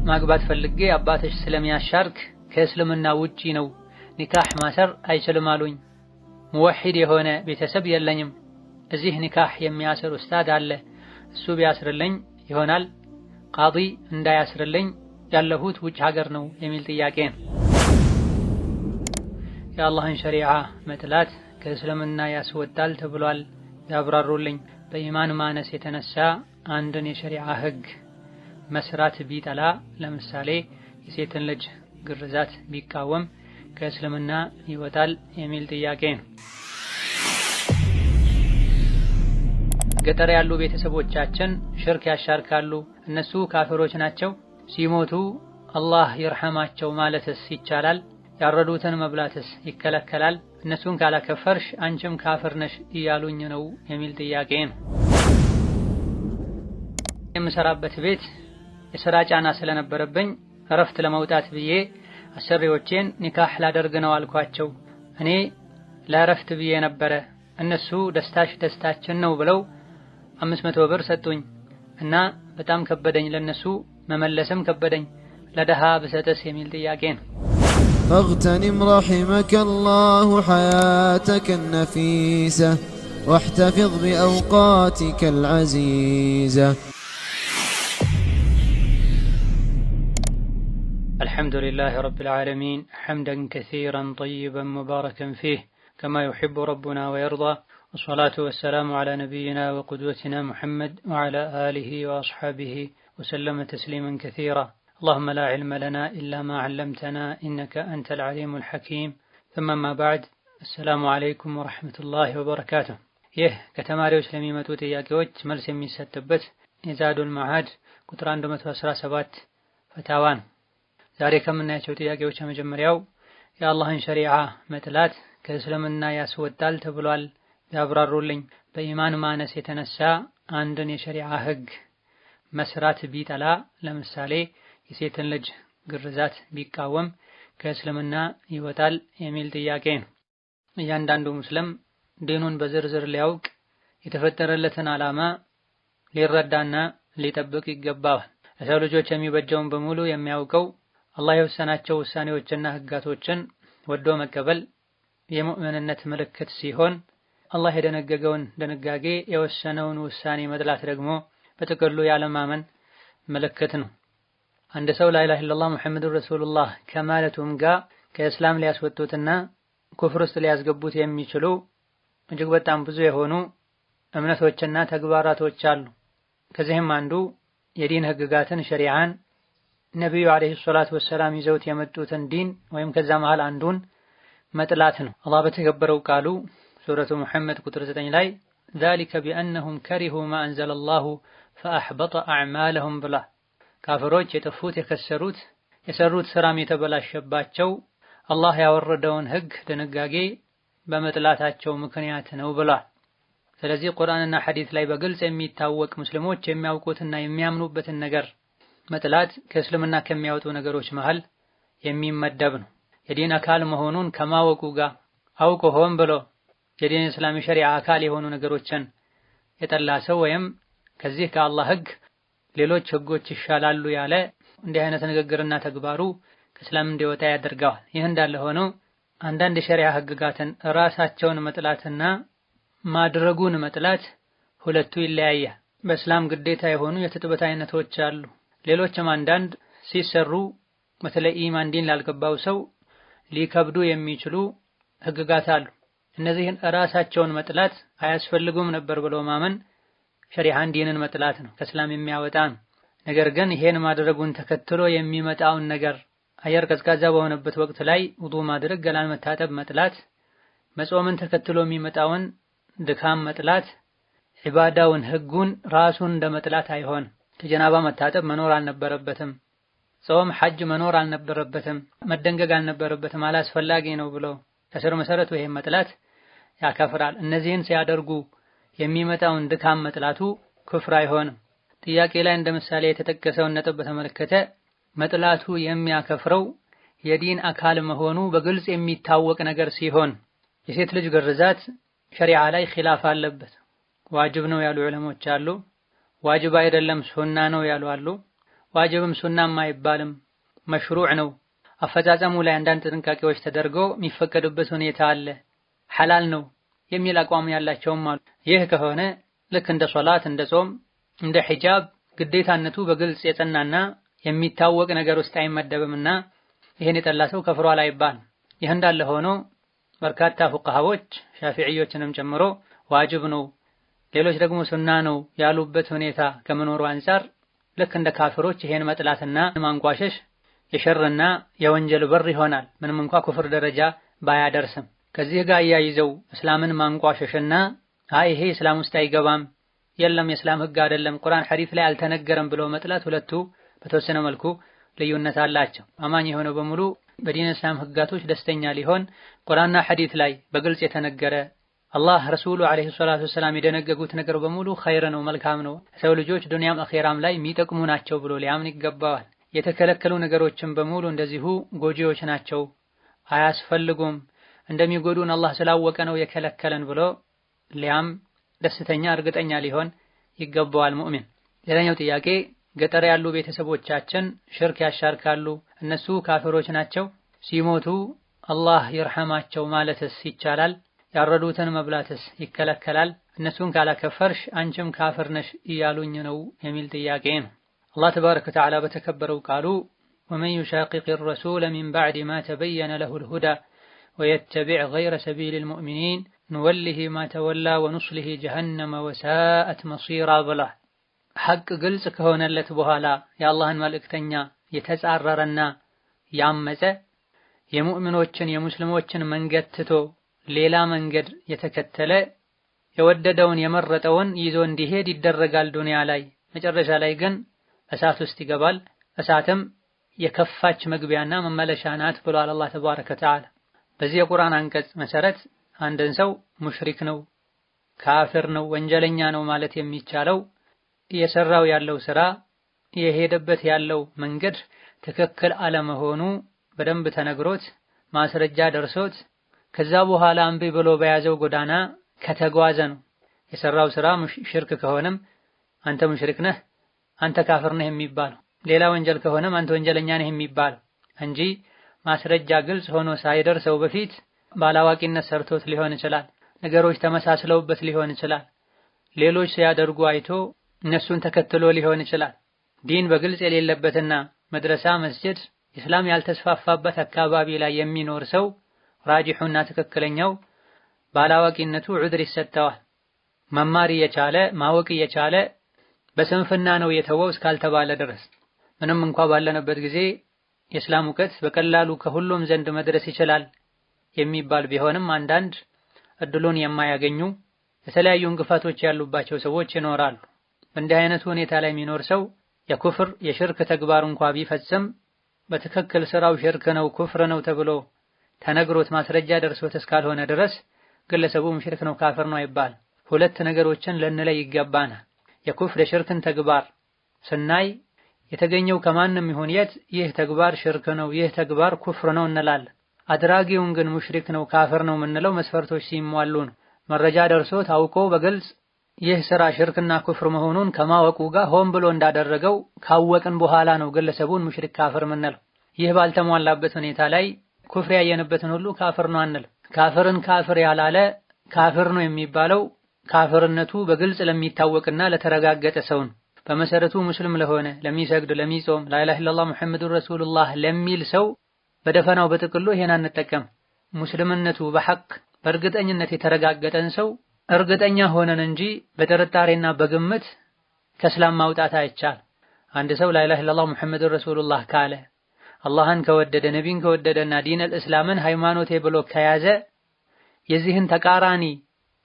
ማግባት ፈልጌ አባትሽ ስለሚያሻርክ ከእስልምና ውጪ ነው ኒካህ ማሰር አይችልም አሉኝ። ሙወሂድ የሆነ ቤተሰብ የለኝም። እዚህ ኒካህ የሚያስር ኡስታድ አለ፣ እሱ ቢያስርልኝ ይሆናል። ቃዲ እንዳያስርልኝ ያለሁት ውጭ ሀገር ነው የሚል ጥያቄ ነው። የአላህን ሸሪዓ መጥላት ከእስልምና ያስወጣል ተብሏል፣ ያብራሩልኝ። በኢማን ማነስ የተነሳ አንድን የሸሪዓ ህግ መስራት ቢጠላ፣ ለምሳሌ የሴትን ልጅ ግርዛት ቢቃወም ከእስልምና ይወጣል የሚል ጥያቄ ነው። ገጠር ያሉ ቤተሰቦቻችን ሽርክ ያሻርካሉ፣ እነሱ ካፍሮች ናቸው፣ ሲሞቱ አላህ ይርሐማቸው ማለትስ ይቻላል? ያረዱትን መብላትስ ይከለከላል? እነሱን ካላከፈርሽ አንቺም ካፍር ነሽ እያሉኝ ነው የሚል ጥያቄ ነው። የምሰራበት ቤት የሥራ ጫና ስለነበረብኝ እረፍት ለመውጣት ብዬ አሰሪዎቼን ኒካህ ላደርግ ነው አልኳቸው። እኔ ለእረፍት ብዬ ነበረ፣ እነሱ ደስታሽ ደስታችን ነው ብለው 500 ብር ሰጡኝ እና በጣም ከበደኝ፣ ለነሱ መመለስም ከበደኝ። ለደሃ ብሰጥስ የሚል ጥያቄ ነው። فاغتنم رحمك الله حياتك النفيسة واحتفظ بأوقاتك العزيزة. الحمد لله رب العالمين حمدا كثيرا طيبا مباركا فيه كما يحب ربنا ويرضى، والصلاة والسلام على نبينا وقدوتنا محمد وعلى آله وأصحابه وسلم تسليما كثيرا. اللهم لا علم لنا إلا ما علمتنا إنك أنت العليم الحكيم. ثم ما بعد، السلام عليكم ورحمة الله وبركاته. ከተማሪዎች ለሚመጡ ጥያቄዎች መልስ የሚሰጥበት የዛዱል መዓድ ቁጥር 117 ፈታዋ ነው። ዛሬ ከምናያቸው ጥያቄዎች የመጀመሪያው የአላህን ሸሪዓ መጥላት ከእስልምና ያስወጣል ተብሏል፣ ያብራሩልኝ። በኢማን ማነስ የተነሳ አንድን የሸሪዓ ህግ መስራት ቢጠላ፣ ለምሳሌ የሴትን ልጅ ግርዛት ቢቃወም ከእስልምና ይወጣል የሚል ጥያቄ ነው። እያንዳንዱ ሙስሊም ዲኑን በዝርዝር ሊያውቅ የተፈጠረለትን ዓላማ ሊረዳና ሊጠብቅ ይገባዋል። ለሰው ልጆች የሚበጀውን በሙሉ የሚያውቀው አላህ የወሰናቸው ውሳኔዎችና ህጋቶችን ወዶ መቀበል የሙእሚንነት ምልክት ሲሆን፣ አላህ የደነገገውን ድንጋጌ የወሰነውን ውሳኔ መጥላት ደግሞ በጥቅሉ ያለማመን ምልክት ነው። አንድ ሰው ላኢላሃ ኢለላህ ሙሐመዱር ረሱሉላህ ከማለቱም ጋር ከእስላም ሊያስወጡትና ኩፍር ውስጥ ሊያስገቡት የሚችሉ እጅግ በጣም ብዙ የሆኑ እምነቶችና ተግባራቶች አሉ። ከዚህም አንዱ የዲን ህግጋትን ሸሪዓን ነቢዩ አለይሂ ሰላቱ ወሰላም ይዘውት የመጡትን ዲን ወይም ከዛ መሃል አንዱን መጥላት ነው። አላህ በተከበረው ቃሉ ሱረቱ ሙሐመድ ቁጥር 9 ላይ ذلك بأنهم كرهوا ما أنزل الله فأحبط أعمالهم ብላ ካፍሮች የጠፉት የከሰሩት የሰሩት ስራም የተበላሸባቸው አላህ ያወረደውን ህግ ድንጋጌ በመጥላታቸው ምክንያት ነው ብሏል። ስለዚህ ቁርአንና ሐዲስ ላይ በግልጽ የሚታወቅ ሙስሊሞች የሚያውቁትና የሚያምኑበትን ነገር መጥላት ከእስልምና ከሚያወጡ ነገሮች መሃል የሚመደብ ነው። የዲን አካል መሆኑን ከማወቁ ጋር አውቆ ሆን ብሎ የዲን እስላሚ ሸሪዓ አካል የሆኑ ነገሮችን የጠላ ሰው ወይም ከዚህ ከአላህ ህግ ሌሎች ህጎች ይሻላሉ ያለ እንዲህ አይነት ንግግርና ተግባሩ ከእስላም እንዲወጣ ያደርገዋል። ይህ እንዳለ ሆኖ አንዳንድ የሸሪዓ ህግጋትን ራሳቸውን መጥላትና ማድረጉን መጥላት ሁለቱ ይለያያል። በእስላም ግዴታ የሆኑ የትጥበት አይነቶች አሉ። ሌሎችም አንዳንድ ሲሰሩ በተለይ ኢማን ዲን ላልገባው ሰው ሊከብዱ የሚችሉ ህግጋት አሉ። እነዚህን ራሳቸውን መጥላት አያስፈልጉም ነበር ብሎ ማመን ሸሪዓን ዲንን መጥላት ነው፣ ከእስላም የሚያወጣ ነው። ነገር ግን ይሄን ማድረጉን ተከትሎ የሚመጣውን ነገር አየር ቀዝቃዛ በሆነበት ወቅት ላይ ውዱእ ማድረግ፣ ገላን መታጠብ መጥላት፣ መጾምን ተከትሎ የሚመጣውን ድካም መጥላት፣ ዒባዳውን ህጉን ራሱን እንደመጥላት አይሆን። ከጀናባ መታጠብ መኖር አልነበረበትም፣ ጾም ሐጅ መኖር አልነበረበትም፣ መደንገግ አልነበረበትም፣ አላስፈላጊ ነው ብሎ ከስር መሰረቱ ይሄን መጥላት ያከፍራል። እነዚህን ሲያደርጉ የሚመጣውን ድካም መጥላቱ ኩፍር አይሆንም። ጥያቄ ላይ እንደ ምሳሌ የተጠቀሰውን ነጥብ በተመለከተ መጥላቱ የሚያከፍረው የዲን አካል መሆኑ በግልጽ የሚታወቅ ነገር ሲሆን፣ የሴት ልጅ ግርዛት ሸሪዓ ላይ ኺላፍ አለበት። ዋጅብ ነው ያሉ ዑለሞች አሉ፣ ዋጅብ አይደለም ሱና ነው ያሉ አሉ። ዋጅብም ሱናም አይባልም፣ መሽሩዕ ነው። አፈጻጸሙ ላይ አንዳንድ ጥንቃቄዎች ተደርገው የሚፈቀዱበት ሁኔታ አለ፣ ሐላል ነው የሚል አቋም ያላቸውም አሉ። ይህ ከሆነ ልክ እንደ ሶላት፣ እንደ ጾም፣ እንደ ሒጃብ ግዴታነቱ በግልጽ የጸናና የሚታወቅ ነገር ውስጥ አይመደብምና ይህን የጠላ ሰው ከፍሯል አይባልም። ይህ እንዳለ ሆኖ በርካታ ፉቃሃዎች ሻፊዕዮችንም ጨምሮ ዋጅብ ነው፣ ሌሎች ደግሞ ሱና ነው ያሉበት ሁኔታ ከመኖሩ አንፃር ልክ እንደ ካፍሮች ይሄን መጥላትና ማንቋሸሽ የሸርና የወንጀል በር ይሆናል፣ ምንም እንኳ ኩፍር ደረጃ ባያደርስም። ከዚህ ጋር እያይዘው እስላምን ማንቋሸሽና ይሄ እስላም ውስጥ አይገባም፣ የለም የእስላም ህግ አይደለም፣ ቁርአን ሐዲስ ላይ አልተነገረም ብሎ መጥላት ሁለቱ በተወሰነ መልኩ ልዩነት አላቸው። አማኝ የሆነው በሙሉ በዲን እስላም ህጋቶች ደስተኛ ሊሆን ቁርአንና ሐዲስ ላይ በግልጽ የተነገረ አላህ ረሱሉ አለይሂ ሰላቱ ወሰላም የደነገጉት ነገር በሙሉ ኸይር ነው፣ መልካም ነው፣ ሰው ልጆች ዱንያም አኺራም ላይ የሚጠቅሙ ናቸው ብሎ ሊያምን ይገባዋል። የተከለከሉ ነገሮችን በሙሉ እንደዚሁ ጎጂዎች ናቸው፣ አያስፈልጉም፣ እንደሚጎዱን አላህ ስላወቀ ነው የከለከለን ብሎ ሊያም ደስተኛ እርግጠኛ ሊሆን ይገባዋል ሙእሚን። ሌላኛው ጥያቄ ገጠር ያሉ ቤተሰቦቻችን ሽርክ ያሻርካሉ፣ እነሱ ካፍሮች ናቸው፣ ሲሞቱ አላህ ይርሐማቸው ማለትስ ይቻላል? ያረዱትን መብላትስ ይከለከላል? እነሱን ካላከፈርሽ አንቺም ካፍር ነሽ እያሉኝ ነው የሚል ጥያቄ ነው። አላህ ተባረከ ወተዓላ በተከበረው ቃሉ ወመን ዩሻቂቅ ረሱለ ሚን ባዕድ ማ ተበየነ ለሁል ሁዳ ወየተቢዕ ገይረ ሰቢሊል ሙእሚኒን ኑወሊሂ ማ ተወላ ወኑስሊሂ ጀሀነመ ወሳአት መሲራ ብላ ሐቅ ግልጽ ከሆነለት በኋላ የአላህን መልእክተኛ የተጻረረና ያመፀ የሙእሚኖችን የሙስሊሞችን መንገድ ትቶ ሌላ መንገድ የተከተለ የወደደውን የመረጠውን ይዞ እንዲሄድ ይደረጋል ዱንያ ላይ፣ መጨረሻ ላይ ግን እሳት ውስጥ ይገባል። እሳትም የከፋች መግቢያና መመለሻ ናት ብሏል አላህ ተባረከ ወተዓላ። በዚህ የቁርአን አንቀጽ መሰረት አንድን ሰው ሙሽሪክ ነው፣ ካፍር ነው፣ ወንጀለኛ ነው ማለት የሚቻለው የሰራው ያለው ስራ የሄደበት ያለው መንገድ ትክክል አለመሆኑ በደንብ ተነግሮት ማስረጃ ደርሶት ከዛ በኋላ እምቢ ብሎ በያዘው ጎዳና ከተጓዘ ነው። የሰራው ስራ ሽርክ ከሆነም አንተ ሙሽሪክ ነህ፣ አንተ ካፍር ነህ የሚባለው፣ ሌላ ወንጀል ከሆነም አንተ ወንጀለኛ ነህ የሚባለው እንጂ ማስረጃ ግልጽ ሆኖ ሳይደርሰው በፊት ባላዋቂነት ሰርቶት ሊሆን ይችላል፣ ነገሮች ተመሳስለውበት ሊሆን ይችላል፣ ሌሎች ሲያደርጉ አይቶ እነሱን ተከትሎ ሊሆን ይችላል። ዲን በግልጽ የሌለበትና መድረሳ መስጂድ እስላም ያልተስፋፋበት አካባቢ ላይ የሚኖር ሰው ራጂሑና ትክክለኛው ባላዋቂነቱ ዑድር ይሰጠዋል። መማር እየቻለ ማወቅ እየቻለ በስንፍና ነው የተወው እስካልተባለ ድረስ ምንም እንኳ ባለንበት ጊዜ የእስላም እውቀት በቀላሉ ከሁሉም ዘንድ መድረስ ይችላል የሚባል ቢሆንም አንዳንድ እድሉን የማያገኙ የተለያዩ እንቅፋቶች ያሉባቸው ሰዎች ይኖራሉ። በእንዲህ አይነቱ ሁኔታ ላይ የሚኖር ሰው የኩፍር የሽርክ ተግባር እንኳ ቢፈጽም በትክክል ስራው ሽርክ ነው ኩፍር ነው ተብሎ ተነግሮት ማስረጃ ደርሶት እስካልሆነ ድረስ ግለሰቡ ሙሽሪክ ነው ካፍር ነው አይባል። ሁለት ነገሮችን ልንለይ ይገባናል። የኩፍር የሽርክን ተግባር ስናይ የተገኘው ከማንም ይሁን የት ይህ ተግባር ሽርክ ነው ይህ ተግባር ኩፍር ነው እንላለን። አድራጊውን ግን ሙሽሪክ ነው ካፍር ነው የምንለው መስፈርቶች ሲሟሉ ነው። መረጃ ደርሶት አውቆ በግልጽ ይህ ስራ ሽርክና ኩፍር መሆኑን ከማወቁ ጋር ሆን ብሎ እንዳደረገው ካወቅን በኋላ ነው ግለሰቡን ሙሽሪክ ካፍር የምንለው። ይህ ባልተሟላበት ሁኔታ ላይ ኩፍር ያየንበትን ሁሉ ካፍር ነው አንል። ካፍርን ካፍር ያላለ ካፍር ነው የሚባለው ካፍርነቱ በግልጽ ለሚታወቅና ለተረጋገጠ ሰው ነው። በመሰረቱ ሙስሊም ለሆነ ለሚሰግድ ለሚጾም ላኢላሃ ኢላላህ ሙሐመዱር ረሱሉላህ ለሚል ሰው በደፈናው በጥቅሉ ይሄን አንጠቀም። ሙስሊምነቱ በሐቅ በእርግጠኝነት የተረጋገጠን ሰው እርግጠኛ ሆነን እንጂ በጥርጣሬና በግምት ከእስላም ማውጣት አይቻል። አንድ ሰው ላኢላሃ ኢላላህ ሙሐመዱር ረሱሉላህ ካለ አላህን ከወደደ ነቢይን ከወደደና ዲነል እስላምን ሃይማኖቴ ብሎ ከያዘ የዚህን ተቃራኒ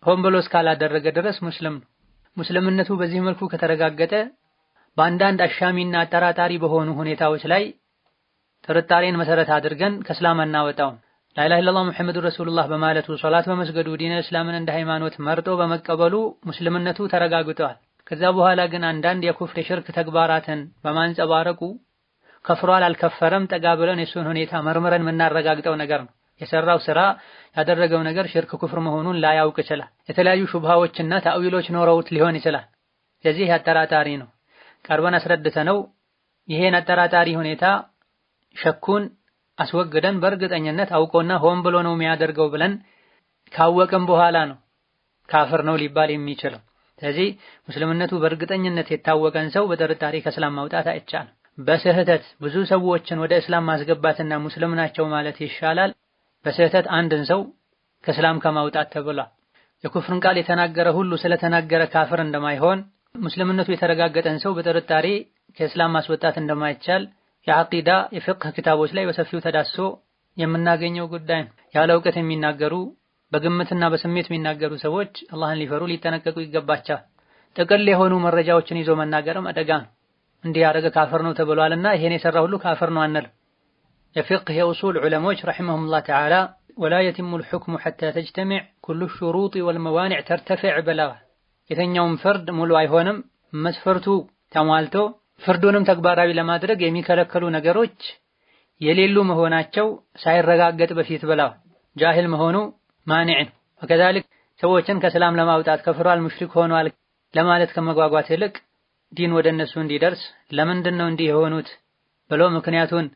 ሆን ብሎ እስካላደረገ ድረስ ሙስሊም ነው። ሙስሊምነቱ በዚህ መልኩ ከተረጋገጠ በአንዳንድ አሻሚና አጠራጣሪ በሆኑ ሁኔታዎች ላይ ጥርጣሬን መሰረት አድርገን ከእስላም እናወጣው። ላኢላሃ ኢላላህ ሙሐመዱር ረሱሉላህ በማለቱ ሶላት በመስገዱ ዲነል እስላምን እንደ ሃይማኖት መርጦ በመቀበሉ ሙስሊምነቱ ተረጋግጧል። ከዛ በኋላ ግን አንዳንድ የኩፍር የሽርክ ተግባራትን በማንጸባረቁ ከፍሯል አልከፈረም ጠጋ ብለን የሱን ሁኔታ መርምረን የምናረጋግጠው ነገር ነው። የሰራው ስራ ያደረገው ነገር ሽርክ ኩፍር መሆኑን ላያውቅ ይችላል። የተለያዩ ሹብሃዎችና ታዊሎች ኖረውት ሊሆን ይችላል። ስለዚህ አጠራጣሪ ነው። ቀርበን አስረድተነው ይሄን አጠራጣሪ ሁኔታ ሸኩን አስወግደን በእርግጠኝነት አውቆና ሆን ብሎ ነው የሚያደርገው ብለን ካወቅን በኋላ ነው ካፍር ነው ሊባል የሚችለው። ስለዚህ ሙስልምነቱ በእርግጠኝነት የታወቀን ሰው በጥርጣሬ ከእስላም ማውጣት አይቻልም። በስህተት ብዙ ሰዎችን ወደ እስላም ማስገባትና ሙስሊም ናቸው ማለት ይሻላል በስህተት አንድን ሰው ከእስላም ከማውጣት ተብሏል። የኩፍርን ቃል የተናገረ ሁሉ ስለተናገረ ካፍር እንደማይሆን፣ ሙስልምነቱ የተረጋገጠን ሰው በጥርጣሬ ከእስላም ማስወጣት እንደማይቻል የዐቂዳ የፍቅህ ክታቦች ላይ በሰፊው ተዳስሶ የምናገኘው ጉዳይ ነው። ያለ እውቀት የሚናገሩ በግምትና በስሜት የሚናገሩ ሰዎች አላህን ሊፈሩ ሊጠነቀቁ ይገባቸዋል። ጥቅል የሆኑ መረጃዎችን ይዞ መናገርም አደጋ ነው። እንዲህ ያደረገ ካፍር ነው ተብሏልና ይሄን የሰራ ሁሉ ካፍር ነው አንል። የፊቅህ የኡሱል ዑለሞች ረሒመሁሙላህ ተዓላ ወላ የቲሙል ሑክሙ ሐታ ተጅተሚዕ ኩሉ ሹሩጢ ወልመዋኒዕ ተርተፊዕ ብለዋል። የተኛውም ፍርድ ሙሉ አይሆንም መስፈርቱ ተሟልቶ ፍርዱንም ተግባራዊ ለማድረግ የሚከለከሉ ነገሮች የሌሉ መሆናቸው ሳይረጋገጥ በፊት ብለዋል። ጃሂል መሆኑ ማኒዕ ነው። ወከዛሊክ ሰዎችን ከእስላም ለማውጣት ከፍሯል ሙሽሪክ ሆኗል ለማለት ከመጓጓት ይልቅ ዲን ወደ እነሱ እንዲደርስ ለምንድን ነው እንዲህ የሆኑት ብሎ ምክንያቱን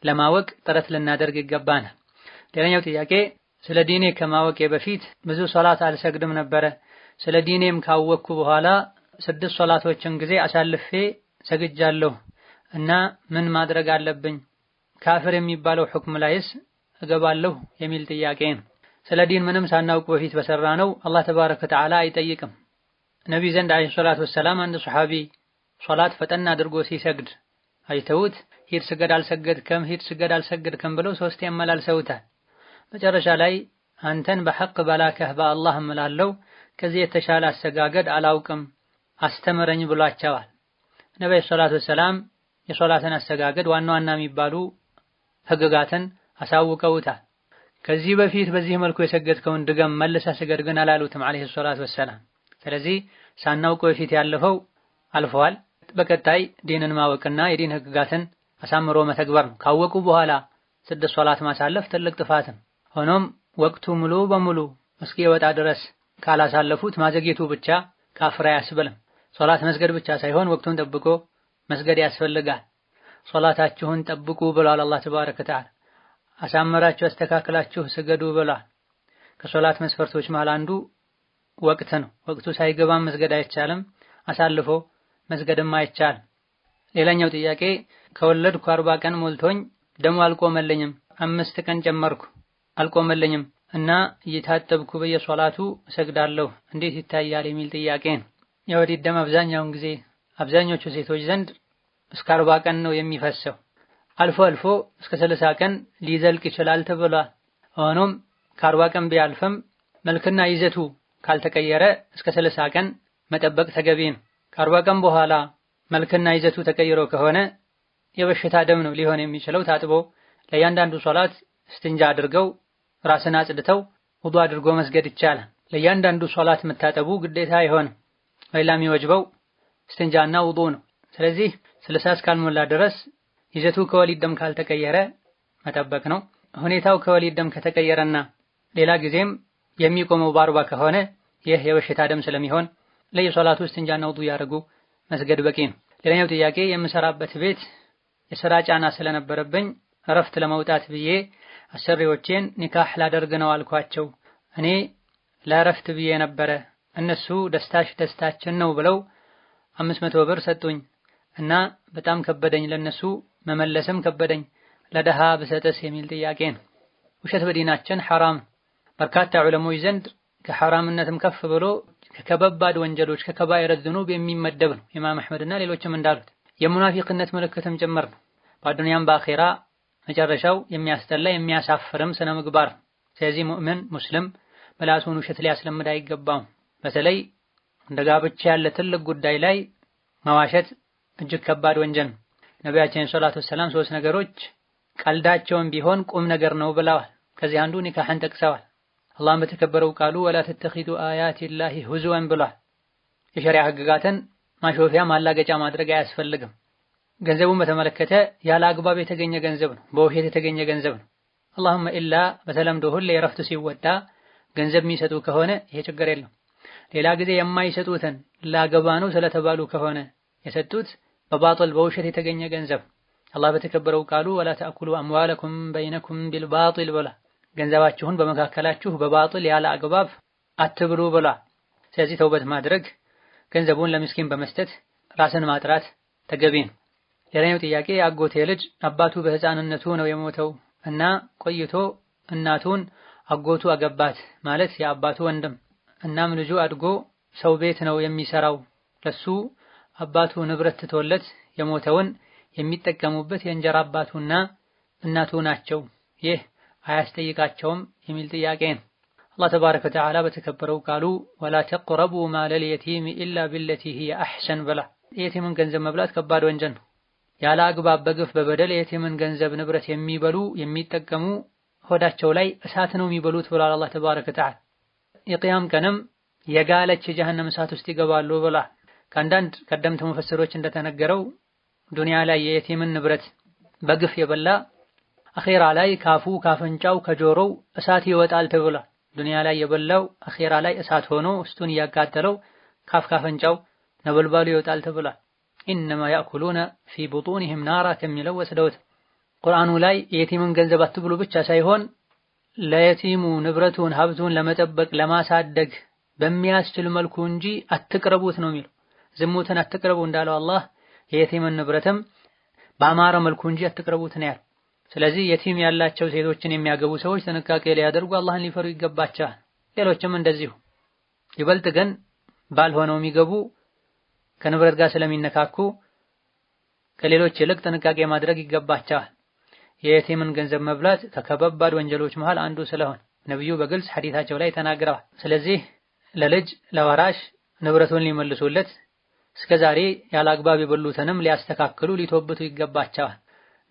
ለማወቅ ጥረት ልናደርግ ይገባናል። ሌላኛው ጥያቄ ስለ ዲኔ ከማወቄ በፊት ብዙ ሶላት አልሰግድም ነበረ። ስለ ዲኔም ካወቅኩ በኋላ 6 ሶላቶችን ጊዜ አሳልፌ ሰግጃለሁ እና ምን ማድረግ አለብኝ? ካፍር የሚባለው ሁክም ላይስ እገባለሁ የሚል ጥያቄ ነው። ስለ ዲን ምንም ሳናውቅ በፊት በሰራ ነው አላህ ተባረከ ወተዓላ አይጠይቅም። ነብይ ዘንድ አለይሂ ሰላቱ ወሰላም አንድ ሱሐቢ ሶላት ፈጠን አድርጎ ሲሰግድ አይተውት ሂድ ስገድ አልሰገድከም ሂድ ስገድ አልሰገድከም ብለው 3 ያመላልሰውታል። መጨረሻ ላይ አንተን በሐቅ በላከህ በአላህ እምላለሁ ከዚህ የተሻለ አሰጋገድ አላውቅም አስተምረኝ ብሏቸዋል። ነብዩ ሰለላሁ ዐለይሂ ወሰለም የሶላትን አሰጋገድ ዋና ዋና የሚባሉ ህግጋትን አሳውቀውታል። ከዚህ በፊት በዚህ መልኩ የሰገድከውን ድገም መልሰህ ስገድ ግን አላሉትም አለይሂ ሰላቱ ወሰለም። ስለዚህ ሳናውቅ በፊት ያለፈው አልፈዋል። በቀጣይ ዲንን ማወቅና የዲን ህግጋትን አሳምሮ መተግበር ነው። ካወቁ በኋላ 6 ሶላት ማሳለፍ ትልቅ ጥፋት ነው። ሆኖም ወቅቱ ሙሉ በሙሉ እስኪወጣ ድረስ ካላሳለፉት ማዘግየቱ ብቻ ካፍር አያስብልም። ሶላት መስገድ ብቻ ሳይሆን ወቅቱን ጠብቆ መስገድ ያስፈልጋል። ሶላታችሁን ጠብቁ ብሏል አላህ ተባረከ ወተዓላ። አሳምራችሁ አስተካክላችሁ ስገዱ ብሏል። ከሶላት መስፈርቶች መሃል አንዱ ወቅት ነው። ወቅቱ ሳይገባም መስገድ አይቻልም፣ አሳልፎ መስገድም አይቻልም። ሌላኛው ጥያቄ ከወለድኩ 40 ቀን ሞልቶኝ ደሙ አልቆመልኝም፣ 5 ቀን ጨመርኩ አልቆመልኝም እና እየታጠብኩ በየሶላቱ እሰግዳለሁ እንዴት ይታያል የሚል ጥያቄ ነው። የወሊድ ደም አብዛኛውን ጊዜ አብዛኞቹ ሴቶች ዘንድ እስከ 40 ቀን ነው የሚፈሰው። አልፎ አልፎ እስከ 30 ቀን ሊዘልቅ ይችላል ተብሏል። ሆኖም ከ40 ቀን ቢያልፍም መልክና ይዘቱ ካልተቀየረ እስከ 30 ቀን መጠበቅ ተገቢ ነው። ከ40 ቀን በኋላ መልክና ይዘቱ ተቀይሮ ከሆነ የበሽታ ደም ነው ሊሆን የሚችለው። ታጥቦ ለእያንዳንዱ ሶላት እስትንጃ አድርገው ራስን አጽድተው ውዱእ አድርጎ መስገድ ይቻላል። ለእያንዳንዱ ሶላት መታጠቡ ግዴታ አይሆንም። ሌላ የሚወጅበው እስትንጃና ውዱእ ነው። ስለዚህ 30 እስካልሞላ ድረስ ይዘቱ ከወሊድ ደም ካልተቀየረ መጠበቅ ነው። ሁኔታው ከወሊድ ደም ከተቀየረና ሌላ ጊዜም የሚቆመው በ40 ከሆነ ይህ የበሽታ ደም ስለሚሆን ለየሶላቱ እስትንጃና ውዱእ ያደርጉ መስገድ በቂ ነው። ሌላኛው ጥያቄ የምሰራበት ቤት የሥራ ጫና ስለነበረብኝ እረፍት ለመውጣት ብዬ አሰሪዎቼን ኒካህ ላደርግ ነው አልኳቸው። እኔ ለእረፍት ብዬ ነበረ፣ እነሱ ደስታሽ ደስታችን ነው ብለው 500 ብር ሰጡኝ እና በጣም ከበደኝ፣ ለነሱ መመለስም ከበደኝ። ለደሃ ብሰጥስ የሚል ጥያቄ ነው። ውሸት በዲናችን ሐራም። በርካታ ዑለሞች ዘንድ ከሐራምነትም ከፍ ብሎ ከከባድ ወንጀሎች ከከባኢረ ዝኑብ የሚመደብ ነው። ኢማም አህመድና ሌሎችም እንዳሉት የሙናፊቅነት ምልክትም ጭምር ነው። በአዱንያም በአኺራ መጨረሻው የሚያስጠላ የሚያሳፍርም ስነ ምግባር። ስለዚህ ሙእምን ሙስሊም በላሱን ውሸት ሊያስለምድ አይገባውም። በተለይ እንደ ጋብቻ ያለ ትልቅ ጉዳይ ላይ መዋሸት እጅግ ከባድ ወንጀል ነው። ነቢያችን ሰለላሁ ዐለይሂ ወሰለም 3 ነገሮች ቀልዳቸውም ቢሆን ቁም ነገር ነው ብለዋል። ከዚህ አንዱ ኒካህን ጠቅሰዋል። አላህም በተከበረው ቃሉ ወላ ተተኺዱ አያቲላሂ ሁዝወን ብሏል። የሸሪዓ ህግጋትን ማሾፊያ ማላገጫ ማድረግ አያስፈልግም። ገንዘቡን በተመለከተ ያለ አግባብ የተገኘ ገንዘብ ነው፣ በውሸት የተገኘ ገንዘብ ነው። አላሁመ ኢላ በተለምዶ ሁሌ እረፍት ሲወጣ ገንዘብ የሚሰጡ ከሆነ ይሄ ችግር የለም። ሌላ ጊዜ የማይሰጡትን ላገባ ነው ስለተባሉ ከሆነ የሰጡት በባጥል በውሸት የተገኘ ገንዘብ አላህ በተከበረው ቃሉ ወላ ተአኩሉ አምዋለኩም በይነኩም ቢልባጢል ብላ ገንዘባችሁን በመካከላችሁ በባጥል ያለ አግባብ አትብሉ ብላ። ስለዚህ ተውበት ማድረግ ገንዘቡን ለምስኪን በመስጠት ራስን ማጥራት ተገቢ ነው። ሌላኛው ጥያቄ አጎቴ ልጅ አባቱ በህፃንነቱ ነው የሞተው እና ቆይቶ እናቱን አጎቱ አገባት ማለት የአባቱ ወንድም። እናም ልጁ አድጎ ሰው ቤት ነው የሚሰራው። ለሱ አባቱ ንብረት ትቶለት የሞተውን የሚጠቀሙበት የእንጀራ አባቱና እናቱ ናቸው። ይህ አያስጠይቃቸውም የሚል ጥያቄ ነው። አላህ ተባረከ ወተዓላ በተከበረው ቃሉ ወላ ተቅረቡ ማለል የቲም ኢላ ቢለቲ ሂየ አሕሰን ብላ። የቲምን ገንዘብ መብላት ከባድ ወንጀል ነው። ያለ አግባብ በግፍ በበደል የቲምን ገንዘብ ንብረት የሚበሉ የሚጠቀሙ ሆዳቸው ላይ እሳት ነው የሚበሉት ብሏል አላህ ተባረከ ወተዓላ። የቂያም ቀንም የጋለች የጀሃነም እሳት ውስጥ ይገባሉ ብላ። ከአንዳንድ ቀደምት ሙፈስሮች እንደተነገረው ዱንያ ላይ የየቲምን ንብረት በግፍ የበላ አኺራ ላይ ካፉ ካፈንጫው ከጆሮው እሳት ይወጣል ተብሏል። ዱንያ ላይ የበላው አኺራ ላይ እሳት ሆኖ ውስጡን እያቃጠለው ካፍ ካፈንጫው ነበልባሉ ይወጣል ተብሏል። ኢነማ ያእኩሉነ ፊ ቡጡኒሂም ናራ ከሚለው ወስደውት ቁርአኑ ላይ የየቲምን ገንዘብ አትብሉ ብቻ ሳይሆን ለየቲሙ ንብረቱን ሀብቱን ለመጠበቅ ለማሳደግ በሚያስችል መልኩ እንጂ አትቅረቡት ነው የሚለው። ዝሙትን አትቅረቡ እንዳለው አላህ የየቲምን ንብረትም በአማረ መልኩ እንጂ አትቅረቡት ነው ያለው። ስለዚህ የቲም ያላቸው ሴቶችን የሚያገቡ ሰዎች ጥንቃቄ ሊያደርጉ አላህን ሊፈሩ ይገባቸዋል። ሌሎችም እንደዚሁ። ይበልጥ ግን ባልሆነው የሚገቡ ከንብረት ጋር ስለሚነካኩ ከሌሎች ይልቅ ጥንቃቄ ማድረግ ይገባቸዋል። የየቲምን ገንዘብ መብላት ከከባድ ወንጀሎች መሃል አንዱ ስለሆነ ነብዩ በግልጽ ሐዲታቸው ላይ ተናግረዋል። ስለዚህ ለልጅ ለወራሽ ንብረቱን ሊመልሱለት እስከዛሬ ያለ አግባብ የበሉትንም ሊያስተካክሉ ሊተወብቱ ይገባቸዋል።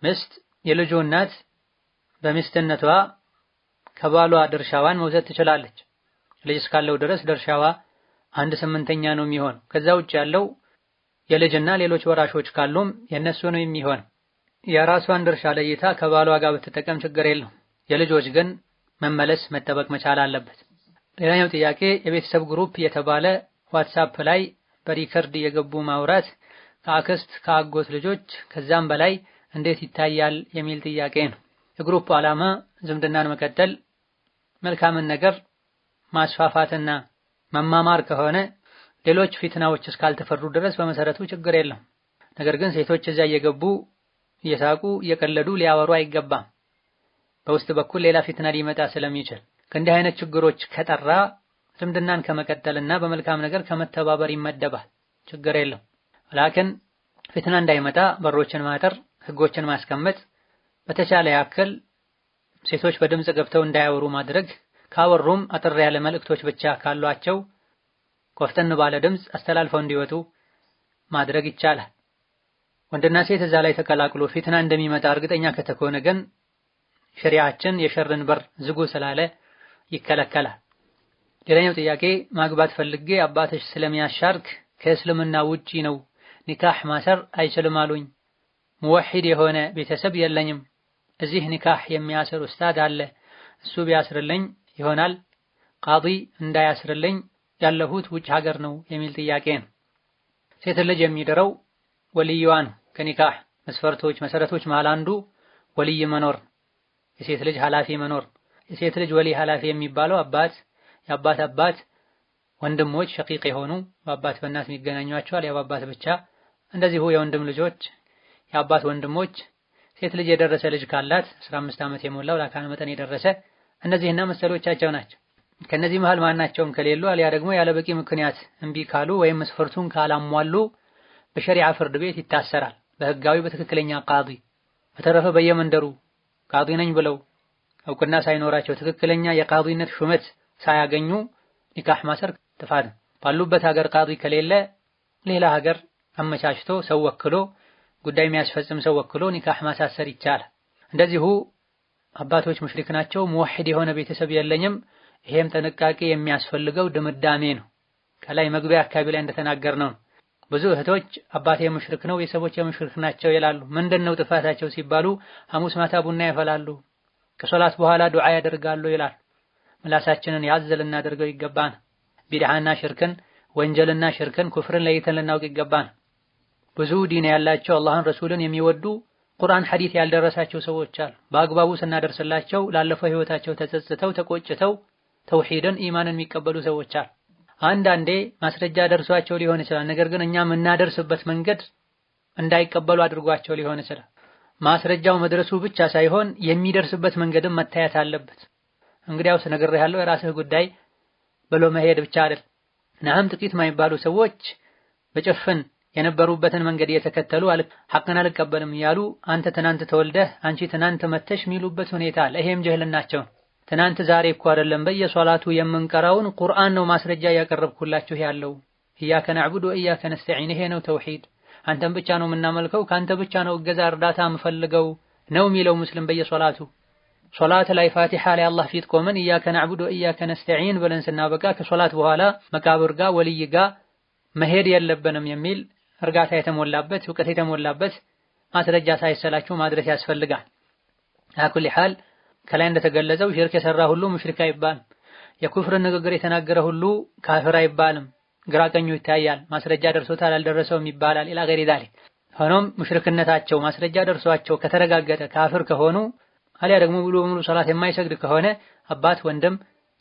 ምስት የልጁ እናት በሚስትነቷ ከባሏ ድርሻዋን መውሰድ ትችላለች። ልጅ እስካለው ድረስ ድርሻዋ 1/8 ነው የሚሆን። ከዛ ውጭ ያለው የልጅና ሌሎች ወራሾች ካሉም የነሱ ነው የሚሆን። የራሷን ድርሻ ለይታ ከባሏ ጋር ብትጠቀም ችግር የለው። የልጆች ግን መመለስ መጠበቅ መቻል አለበት። ሌላኛው ጥያቄ የቤተሰብ ግሩፕ የተባለ ዋትስአፕ ላይ በሪከርድ የገቡ ማውራት ከአክስት ከአጎት ልጆች ከዛም በላይ እንዴት ይታያል የሚል ጥያቄ ነው። የግሩፕ ዓላማ ዝምድናን መቀጠል፣ መልካምን ነገር ማስፋፋትና መማማር ከሆነ ሌሎች ፊትናዎች እስካልተፈሩ ድረስ በመሰረቱ ችግር የለም። ነገር ግን ሴቶች እዛ እየገቡ እየሳቁ እየቀለዱ ሊያወሩ አይገባም። በውስጥ በኩል ሌላ ፊትና ሊመጣ ስለሚችል ከእንዲህ አይነት ችግሮች ከጠራ ዝምድናን ከመቀጠልና በመልካም ነገር ከመተባበር ይመደባል። ችግር የለም። ላኪን ፊትና እንዳይመጣ በሮችን ማጠር፣ ህጎችን ማስቀመጥ፣ በተቻለ ያክል ሴቶች በድምጽ ገብተው እንዳያወሩ ማድረግ፣ ካወሩም አጥር ያለ መልእክቶች ብቻ ካሏቸው ኮፍተን ባለ ድምጽ አስተላልፈው እንዲወጡ ማድረግ ይቻላል። ወንድና ሴት እዛ ላይ ተቀላቅሎ ፊትና እንደሚመጣ እርግጠኛ ከተኮነ ግን ሸሪዓችን የሸርን በር ዝጉ ስላለ ይከለከላል። ሌላኛው ጥያቄ ማግባት ፈልጌ አባትሽ ስለሚያሻርክ ከእስልምና ውጪ ነው ኒካህ ማሰር አይችልም አሉኝ። ሙወሂድ የሆነ ቤተሰብ የለኝም። እዚህ ኒካህ የሚያስር ኡስታድ አለ፣ እሱ ቢያስርልኝ ይሆናል። ቃዲ እንዳያስርልኝ ያለሁት ውጭ ሀገር ነው የሚል ጥያቄ ነው። ሴት ልጅ የሚድረው ወልይዋ ነው። ከኒካህ መስፈርቶች መሰረቶች መሃል አንዱ ወልይ መኖር፣ የሴት ልጅ ኃላፊ መኖር። የሴት ልጅ ወሊ ኃላፊ የሚባለው አባት፣ የአባት አባት፣ ወንድሞች ሸቂቅ የሆኑ በአባት በእናት የሚገናኟቸዋል፣ ያው አባት ብቻ። እንደዚሁ የወንድም ልጆች፣ የአባት ወንድሞች፣ ሴት ልጅ የደረሰ ልጅ ካላት 15 ዓመት የሞላው ለአካለ መጠን የደረሰ እነዚህና መሰሎቻቸው ናቸው። ከነዚህ መሃል ማናቸውም ከሌሉ አልያ ደግሞ ያለ በቂ ምክንያት እምቢ ካሉ ወይም መስፈርቱን ካላሟሉ በሸሪዓ ፍርድ ቤት ይታሰራል፣ በህጋዊ በትክክለኛ ቃዲ። በተረፈ በየመንደሩ ቃዲ ነኝ ብለው እውቅና ሳይኖራቸው ትክክለኛ የቃዲነት ሹመት ሳያገኙ ኒካህ ማሰር ጥፋት። ባሉበት ሀገር ቃዲ ከሌለ ሌላ ሀገር አመቻችቶ ሰው ወክሎ ጉዳይ የሚያስፈጽም ሰው ወክሎ ኒካህ ማሳሰር ይቻላል። እንደዚሁ አባቶች ሙሽሪክ ናቸው፣ ሙወሂድ የሆነ ቤተሰብ የለኝም፣ ይሄም ጥንቃቄ የሚያስፈልገው ድምዳሜ ነው። ከላይ መግቢያ አካባቢ ላይ እንደተናገርነው ብዙ እህቶች አባቴ ሙሽሪክ ነው፣ ቤተሰቦቼ ሙሽሪክ ናቸው ይላሉ። ምንድነው ጥፋታቸው ሲባሉ ሐሙስ ማታ ቡና ያፈላሉ፣ ከሶላት በኋላ ዱዓ ያደርጋሉ ይላሉ። ምላሳችንን ያዝ ልናደርገው ይገባን። ቢድዓና ሽርክን፣ ወንጀልና ሽርክን፣ ኩፍርን ለይተን ልናውቅ ይገባን። ብዙ ዲን ያላቸው አላህን ረሱልን የሚወዱ ቁርአን ሐዲስ ያልደረሳቸው ሰዎች አሉ። በአግባቡ ስናደርስላቸው ላለፈው ህይወታቸው ተጸጽተው ተቆጭተው ተውሂድን ኢማንን የሚቀበሉ ሰዎች አሉ። አንዳንዴ ማስረጃ ደርሷቸው ሊሆን ይችላል። ነገር ግን እኛ የምናደርስበት መንገድ እንዳይቀበሉ አድርጓቸው ሊሆን ይችላል። ማስረጃው መድረሱ ብቻ ሳይሆን የሚደርስበት መንገድም መታየት አለበት። እንግዲያውስ ነግሬሃለሁ የራስህ ጉዳይ ብሎ መሄድ ብቻ አይደል። ናም ጥቂት ማይባሉ ሰዎች በጭፍን የነበሩበትን መንገድ እየተከተሉ ሐቅን አልቀበልም እያሉ አንተ ትናንት ተወልደህ አንቺ ትናንት መተሽ የሚሉበት ሁኔታ አለ። ይሄም ጀህልናቸው። ትናንት ዛሬ እኮ አይደለም በየሶላቱ የምንቀራውን ቁርአን ነው ማስረጃ ያቀረብኩላችሁ ያለው። ኢያከ ነዕቡዱ ወኢያከ ነስተዒን፣ ይሄ ነው ተውሂድ። አንተን ብቻ ነው የምናመልከው፣ ካንተ ብቻ ነው እገዛ እርዳታ የምፈልገው ነው የሚለው ሙስሊም በየሶላቱ። ሶላት ላይ ፋቲሃ ላይ አላህ ፊት ቆመን ኢያከ ነዕቡዱ ወኢያከ ነስተዒን ብለን ስናበቃ ከሶላት በኋላ መቃብር ጋር ወልይ ጋር መሄድ የለብንም የሚል እርጋታ የተሞላበት እውቀት የተሞላበት ማስረጃ ሳይሰላችሁ ማድረስ ያስፈልጋል። አኩል ሐል ከላይ እንደተገለጸው ሽርክ የሰራ ሁሉ ሙሽሪክ አይባልም። የኩፍር ንግግር የተናገረ ሁሉ ካፊር አይባልም። ግራ ቀኙ ይታያል። ማስረጃ ደርሶታል አልደረሰውም ይባላል። ኢላ ገይሪ ዛሊክ። ሆኖም ሙሽሪክነታቸው ማስረጃ ደርሷቸው ከተረጋገጠ ካፊር ከሆኑ አሊያ ደግሞ ሙሉ በሙሉ ሶላት የማይሰግድ ከሆነ አባት ወንድም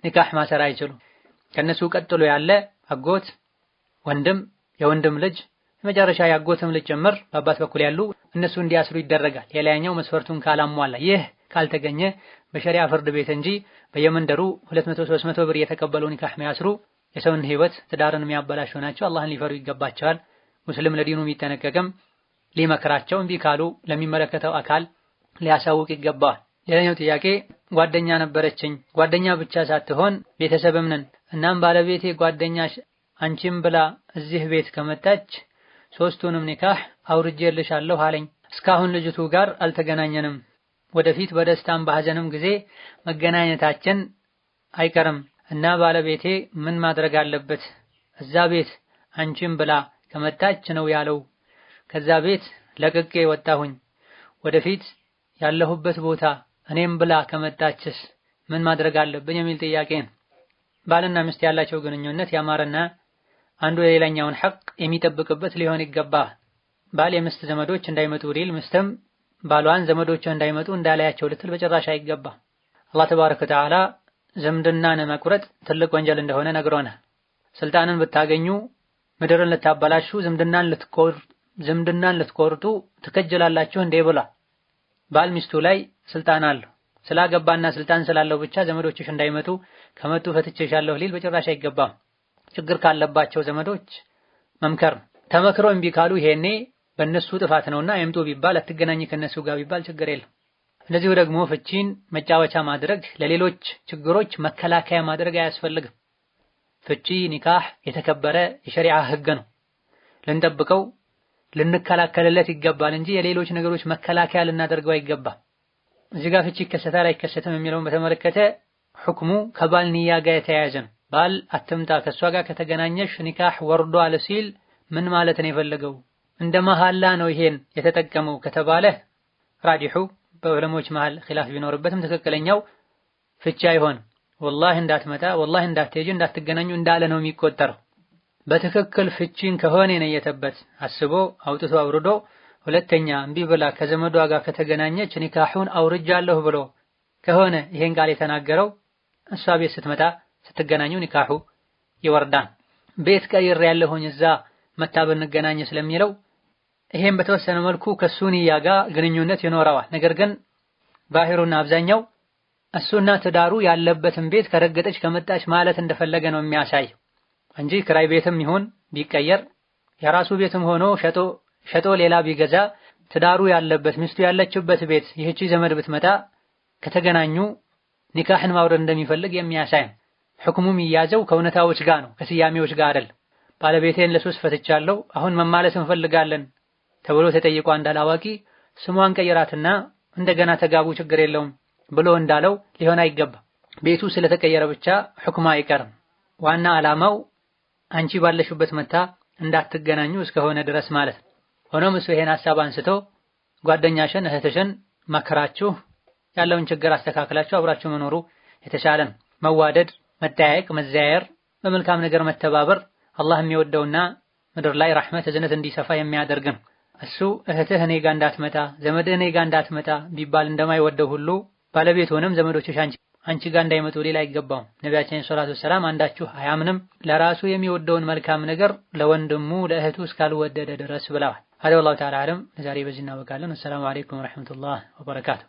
ኒካህ ማሰር አይችሉም። ከነሱ ቀጥሎ ያለ አጎት፣ ወንድም፣ የወንድም ልጅ፣ መጨረሻ ያጎትም ልጅ ጭምር በአባት በኩል ያሉ እነሱ እንዲያስሩ ይደረጋል። የላይኛው መስፈርቱን ካላሟላ። ይህ ካልተገኘ በሸሪዓ ፍርድ ቤት እንጂ በየመንደሩ 200-300 ብር የተቀበሉ ኒካህ የሚያስሩ የሰውን ህይወት ትዳርን የሚያበላሹ ናቸው። አላህን ሊፈሩ ይገባቸዋል። ሙስሊም ለዲኑ የሚጠነቀቅም ሊመክራቸው እምቢ ካሉ ለሚመለከተው አካል ሊያሳውቅ ይገባል። ሌላኛው ጥያቄ ጓደኛ ነበረችኝ። ጓደኛ ብቻ ሳትሆን ቤተሰብም ነን። እናም ባለቤቴ ጓደኛሽ አንቺም ብላ እዚህ ቤት ከመጣች ሶስቱንም ኒካህ አውርጄልሻለሁ አለኝ። እስካሁን ልጅቱ ጋር አልተገናኘንም። ወደፊት በደስታም በሐዘንም ጊዜ መገናኘታችን አይቀርም እና ባለቤቴ ምን ማድረግ አለበት? እዛ ቤት አንቺም ብላ ከመጣች ነው ያለው። ከዛ ቤት ለቅቄ ወጣሁኝ። ወደፊት ያለሁበት ቦታ እኔም ብላ ከመጣችስ ምን ማድረግ አለብኝ የሚል ጥያቄ ነው። ባልና ሚስት ያላቸው ግንኙነት ያማረና አንዱ የሌላኛውን ሐቅ የሚጠብቅበት ሊሆን ይገባል። ባል የሚስት ዘመዶች እንዳይመጡ ሊል፣ ሚስትም ባሏን ዘመዶች እንዳይመጡ እንዳላያቸው ልትል በጭራሽ አይገባም። አላህ ተባረከ ወተዓላ ዝምድናን መቁረጥ ትልቅ ወንጀል እንደሆነ ነግሮናል። ስልጣንን ብታገኙ ምድርን ልታበላሹ ዝምድናን ልትቆርጡ ትከጀላላችሁ እንዴ ብሏል። ባል ሚስቱ ላይ ስልጣን አለው። ስላገባና ስልጣን ስላለው ብቻ ዘመዶችሽ እንዳይመጡ ከመጡ ፈትቼሻለሁ ሊል በጭራሽ አይገባም። ችግር ካለባቸው ዘመዶች መምከር፣ ተመክሮ እምቢ ካሉ ይሄኔ በእነሱ ጥፋት ነውና አይምጡ ቢባል አትገናኝ ከነሱ ጋር ቢባል ችግር የለም። እንደዚሁ ደግሞ ፍቺን መጫወቻ ማድረግ፣ ለሌሎች ችግሮች መከላከያ ማድረግ አያስፈልግም። ፍቺ ኒካህ የተከበረ የሸሪዓ ህግ ነው። ልንጠብቀው ልንከላከልለት ይገባል እንጂ የሌሎች ነገሮች መከላከያ ልናደርገው አይገባም። እዚህ ጋር ፍቺ ይከሰታል አይከሰትም የሚለውን በተመለከተ ሁክሙ ከባል ንያ ጋር የተያያዘ ነው። ባል አትምጣ ከሷ ጋር ከተገናኘሽ ኒካህ ወርዷል ሲል ምን ማለት ነው የፈለገው? እንደ መሐላ ነው ይሄን የተጠቀመው ከተባለ ራዲሑ በዑለሞች መሃል ኺላፍ ቢኖርበትም ትክክለኛው ፍቺ አይሆንም። ወላሂ እንዳትመጣ ወላሂ እንዳትሄጂ እንዳትገናኙ እንዳለ ነው የሚቆጠረው። በትክክል ፍቺን ከሆነ የነየተበት አስቦ አውጥቶ አውርዶ ሁለተኛ እምቢ ብላ ከዘመዷ ጋር ከተገናኘች ኒካሁን አውርጃለሁ ብሎ ከሆነ ይሄን ቃል የተናገረው እሷ ቤት ስትመጣ ስትገናኙ ኒካሁ ይወርዳል። ቤት ቀይር ያለሁኝ እዛ መታ ብንገናኝ ስለሚለው ይሄን በተወሰነ መልኩ ከሱ ንያ ጋር ግንኙነት ይኖረዋል። ነገር ግን ባሂሩና አብዛኛው እሱና ትዳሩ ያለበትን ቤት ከረገጠች ከመጣች ማለት እንደፈለገ ነው የሚያሳይ እንጂ ክራይ ቤትም ይሁን ቢቀየር የራሱ ቤትም ሆኖ ሸጦ ሌላ ቢገዛ ትዳሩ ያለበት ሚስቱ ያለችበት ቤት ይህቺ ዘመድ ብትመጣ ከተገናኙ ኒካህን ማውረድ እንደሚፈልግ የሚያሳይ ሁክሙ የሚያዘው ከእውነታዎች ጋር ነው ከስያሜዎች ጋር አይደለም። ባለቤቴን ለሶስት ፈትቻለሁ አሁን መማለስ እንፈልጋለን ተብሎ ተጠይቆ እንዳላዋቂ ስሟን ቀይራትና እንደገና ተጋቡ ችግር የለውም ብሎ እንዳለው ሊሆን አይገባ። ቤቱ ስለተቀየረ ብቻ ሁክሙ አይቀርም። ዋና ዓላማው አንቺ ባለሽበት መታ እንዳትገናኙ እስከሆነ ድረስ ማለት ነው። ሆኖም እሱ ይሄን ሐሳብ አንስቶ ጓደኛሽን እህትሽን መከራችሁ ያለውን ችግር አስተካክላችሁ አብራችሁ መኖሩ የተሻለ ነው። መዋደድ፣ መጠያየቅ፣ መዘያየር፣ በመልካም ነገር መተባበር አላህ የሚወደውና ምድር ላይ ረሕመት እዝነት እንዲሰፋ የሚያደርግ ነው። እሱ እህትህ እኔ ጋር እንዳትመጣ ዘመድህ እኔ ጋር እንዳትመጣ ቢባል እንደማይወደው ሁሉ ባለቤት ሆነም ዘመዶችሽ አንቺ ጋር እንዳይመጡ ሌላ አይገባውም። ነቢያችን ሰለላሁ ዐለይሂ ወሰለም አንዳችሁ አያምንም ለራሱ የሚወደውን መልካም ነገር ለወንድሙ ለእህቱ እስካልወደደ ድረስ ብለዋል። هذا والله تعالى أعلم። ለዛሬ በዚህ እናበቃለን። አሰላሙ አለይኩም ወራህመቱላሂ ወበረካቱሁ።